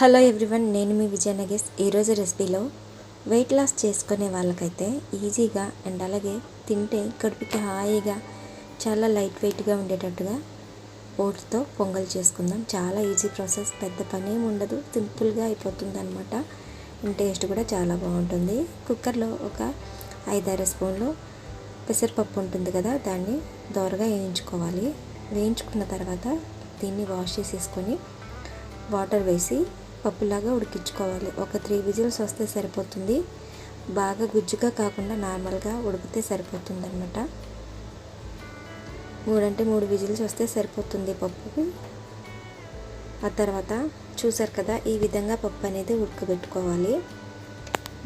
Hello everyone, నేను మీ విజయ నగేష్. ఈరోజు రెసిపీలో weight loss చేసుకునే వాళ్ళకైతే ఈజీగా అండ్ అలాగే తింటే కడుపుకి హాయిగా చాలా లైట్ వెయిట్గా ఉండేటట్టుగా ఓట్స్తో పొంగల్ చేసుకుందాం. చాలా ఈజీ ప్రాసెస్, పెద్ద పని ఏమి ఉండదు, సింపుల్గా అయిపోతుంది అనమాట. అండ్ టేస్ట్ కూడా చాలా బాగుంటుంది. కుక్కర్లో ఒక 5-6 స్పూన్లు పెసరపప్పు ఉంటుంది కదా, దాన్ని దోరగా వేయించుకోవాలి. వేయించుకున్న తర్వాత దీన్ని వాష్ చేసేసుకొని వాటర్ వేసి పప్పులాగా ఉడికించుకోవాలి. ఒక 3 విజిల్స్ వస్తే సరిపోతుంది. బాగా గుజ్జుగా కాకుండా నార్మల్గా ఉడికితే సరిపోతుంది అనమాట. 3 విజిల్స్ వస్తే సరిపోతుంది పప్పుకి. ఆ తర్వాత చూసారు కదా, ఈ విధంగా పప్పు అనేది ఉడకబెట్టుకోవాలి.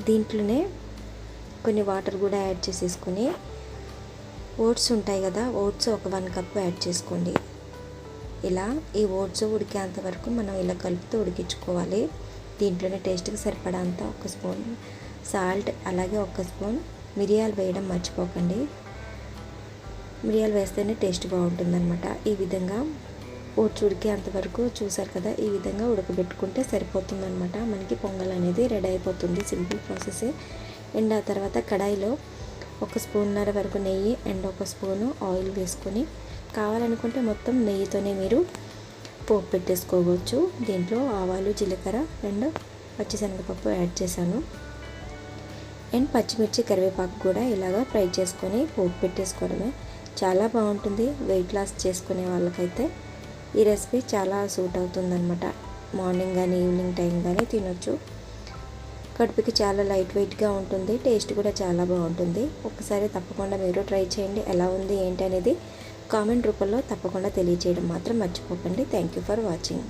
దీంట్లోనే కొన్ని వాటర్ కూడా యాడ్ చేసేసుకొని ఓట్స్ ఉంటాయి కదా, ఓట్స్ ఒక 1 కప్ యాడ్ చేసుకోండి. ఇలా ఈ ఓట్స్ ఉడికేంత వరకు మనం ఇలా కలుపుతూ ఉడికించుకోవాలి. దీంట్లోనే టేస్ట్కి సరిపడంత 1 స్పూన్ సాల్ట్, అలాగే 1 స్పూన్ మిరియాలు వేయడం మర్చిపోకండి. మిరియాలు వేస్తేనే టేస్ట్ బాగుంటుందన్నమాట. ఈ విధంగా ఓట్స్ ఉడికేంత వరకు చూసారు కదా, ఈ విధంగా ఉడకబెట్టుకుంటే సరిపోతుందన్నమాట. మనకి పొంగల్ అనేది రెడీ అయిపోతుంది. సింపుల్ ప్రాసెసే. అండ్ ఆ తర్వాత కడాయిలో 1 స్పూన్నర వరకు నెయ్యి అండ్ 1 స్పూను ఆయిల్ వేసుకొని, కావాలనుకుంటే మొత్తం నెయ్యితోనే మీరు పోపు పెట్టేసుకోవచ్చు. దీంట్లో ఆవాలు, జీలకర్ర అండ్ పచ్చిశనగపప్పు యాడ్ చేశాను. అండ్ పచ్చిమిర్చి, కరివేపాకు కూడా ఇలాగా ఫ్రై చేసుకొని పోపు పెట్టేసుకోవడమే. చాలా బాగుంటుంది. వెయిట్ లాస్ చేసుకునే వాళ్ళకైతే ఈ రెసిపీ చాలా సూట్ అవుతుందన్నమాట. మార్నింగ్ కానీ ఈవినింగ్ టైం కానీ తినొచ్చు. కడుపుకి చాలా లైట్ వెయిట్గా ఉంటుంది. టేస్ట్ కూడా చాలా బాగుంటుంది. ఒకసారి తప్పకుండా మీరు ట్రై చేయండి. ఎలా ఉంది ఏంటి అనేది కామెంట్ రూపంలో తప్పకుండా తెలియజేయడం మాత్రం మర్చిపోకండి. Thank you for watching.